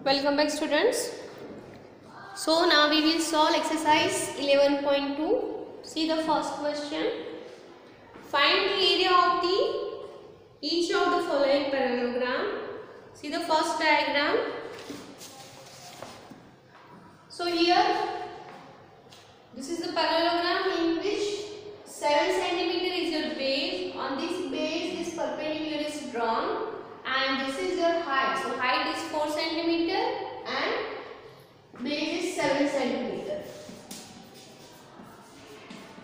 Welcome back, students. So now we will solve exercise 11.2. See the first question. Find the area of each of the following parallelogram. See the first diagram. So here this is the parallelogram in which 7 centimeter is your base. On this base this perpendicular is drawn and this is your height. So height is 4 centimeter and base is 7 centimeter.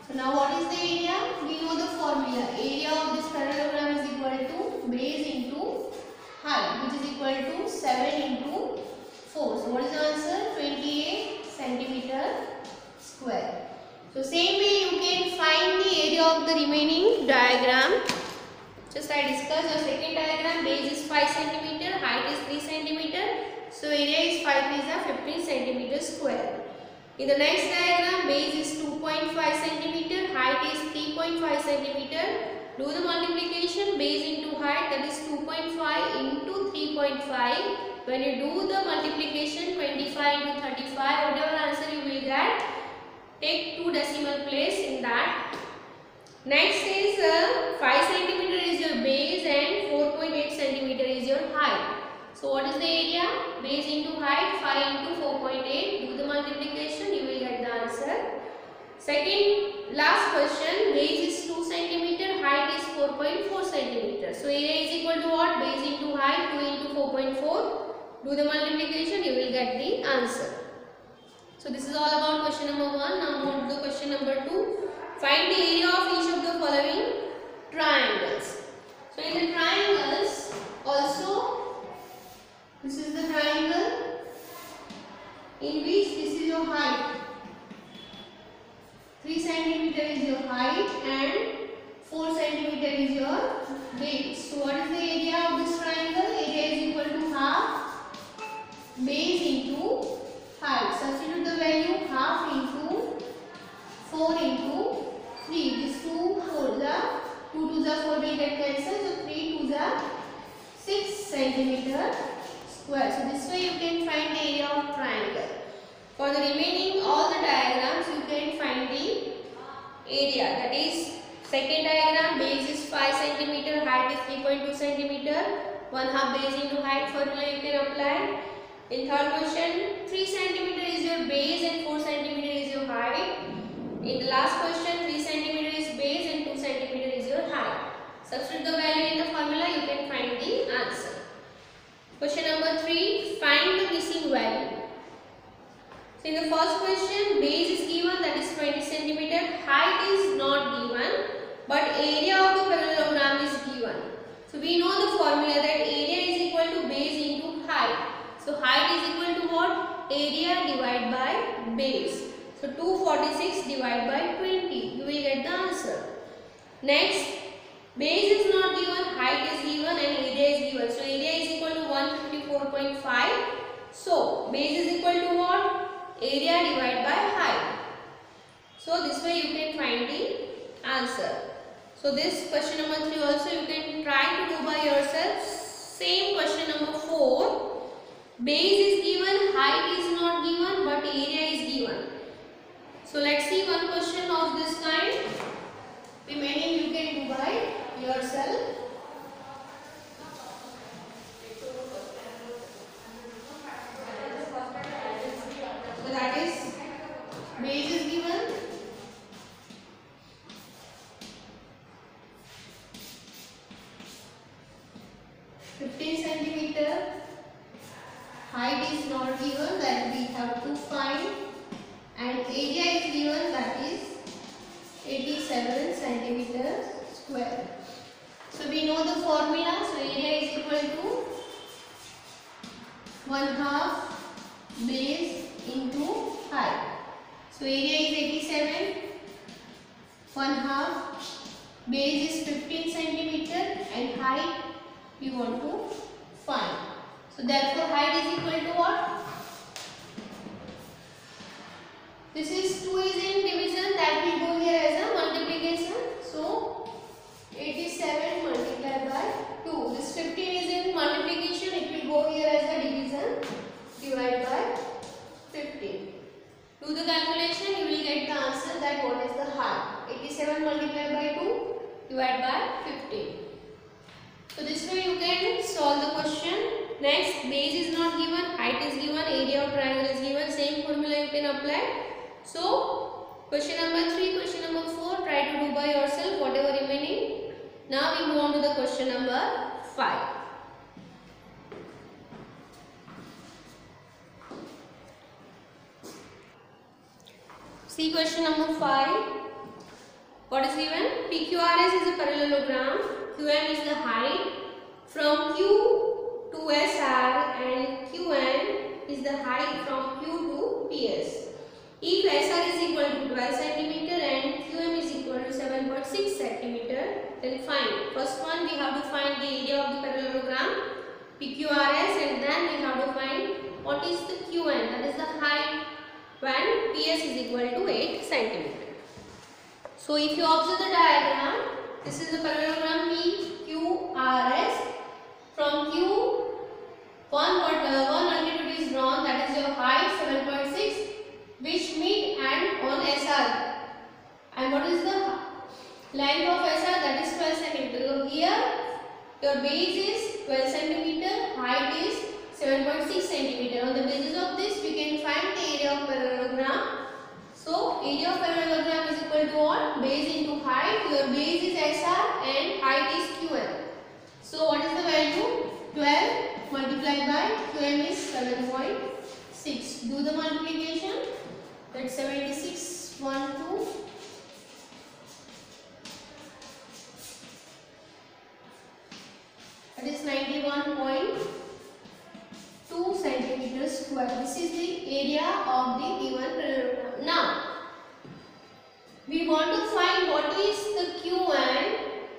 So now what is the area? We know the formula. Area of this parallelogram is equal to base into height, which is equal to 7 into 4. So what is the answer? 28 centimeter square. So same way you can find the area of the remaining diagram. Just I discussed the second diagram. Base is 5 centimeter, height is 3 centimeter. So area is 5 is 15 centimeter square. In the next diagram, base is 2.5 centimeter, height is 3.5 centimeter. Do the multiplication, base into height, that is 2.5 into 3.5. When you do the multiplication, 25 into 35, whatever answer you will get, take 2 decimal place in that. Next is 5 centimeter is your base and 4.8 centimeter is your height. So what is the area? Base into height, 5 into 4.8. Do the multiplication, you will get the answer. Second, last question, base is 2 centimeter, height is 4.4 centimeter. So area is equal to what? Base into height, 2 into 4.4. Do the multiplication, you will get the answer. So this is all about question number 1. Now move to the question number 2. Find the area of each of the following triangles. So in the triangles also, this is the triangle in which this is your height. 3 centimeter is your height and 4 centimeter is your base. So what is the area of this triangle? Area is equal to half base into height. Substitute the value half into 4 into 3. This 2 4 the 2 to the 4 will get cancelled. So 3 to the 6 centimeter square. So this way you can find the area of triangle. For the remaining all the diagrams you can find the area. That is second diagram, base is 5 centimeter, height is 3.2 centimeter. 1/2 base into height formula you can apply. In third question, 3 centimeter is your base and 4 centimeter is your height. In the last question, 3 centimeter is base and 2 centimeter is your height. Substitute the value in the formula, you can find the answer. Question number 3, find the missing value. So in the first question, base is given, that is 20 centimeter. Height is not given, but area of the parallelogram is given. So we know the formula that area is equal to base into height. So height is equal to what? Area divided by base. So 246 divided by 20. You will get the answer. Next, base is not given, height is given and area is given. So area is equal to 154.5. So base is equal to what? Area divided by height. So this way you can find the answer. So this question number 3 also you can try to do by yourself. Same question number 4. Base is given, height is not given, but area is given. So let's see one question of this kind. Remaining you can do by yourself. So that is base is given. centimeter. Height is not given, that we have to find. And area is given, that is 87 centimeter square. So we know the formula. So area is equal to 1/2 base into height. So area is 87. 1/2 base is 15 centimeter and height we want to find. So therefore height is equal to what? This is 2 is in division, that will go here as a multiplication. So 87 multiplied by 2. This 15 is in multiplication, it will go here as a division. Next, base is not given, height is given, area of triangle is given. Same formula you can apply. So, question number 3, question number 4, try to do by yourself whatever remaining. Now we move on to the question number 5. See question number 5. What is given? PQRS is a parallelogram. QM is the height. From Q to SR and QN is the height from Q to PS. If SR is equal to 12 cm and QM is equal to 7.6 cm, then find. First one we have to find the area of the parallelogram PQRS, and then we have to find what is the QN, that is the height when PS is equal to 8 cm. So if you observe the diagram, this is the parallelogram PQRS. From Q, one altitude is drawn, that is your height 7.6, which meet and on SR. And what is the length of SR? That is 12 cm. So here your base is 12 cm, height is 7.6 cm. On the basis of this, we can find the area of parallelogram. So area of parallelogram is equal to what? Base into height. Your base is SR and height is QM. So what is the value? 12 multiplied by QM is 7.6. Do the multiplication. That's 76, 1, 2. That is 91.2 centimeters square. This is the area of the given parallelogram. Now, we want to find what is the QN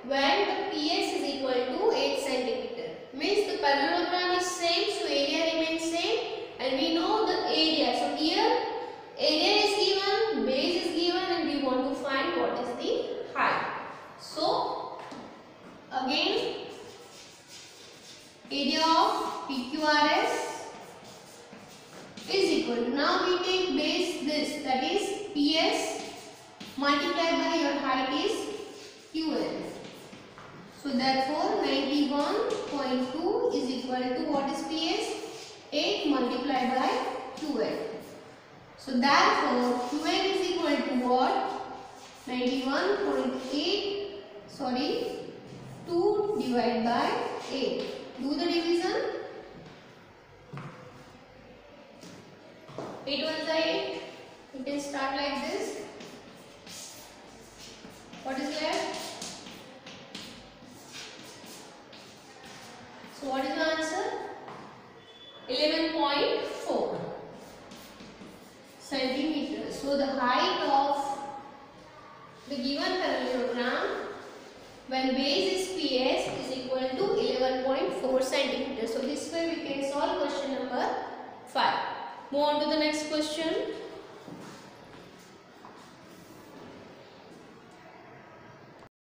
when the PS is equal to 8 cm. Means the parallelogram is same, so area remains same, and we know the area. So here area is given, base is given, and we want to find what is the height. So again, area of PQRS is equal to, now we take base this, that is PS multiplied by your height is QN. So therefore 91.2 is equal to what is PS? 8 multiplied by QN. So therefore QN is equal to what? 91.8, sorry, 2 divided by 8. Do the division. 8 ones are 8. You can start like this. What is left? So what is the answer? 11.4 centimeters. So the height of the given parallelogram when base is PS is equal to 11.4 centimeters. So this way we can solve question number 5. Move on to the next question.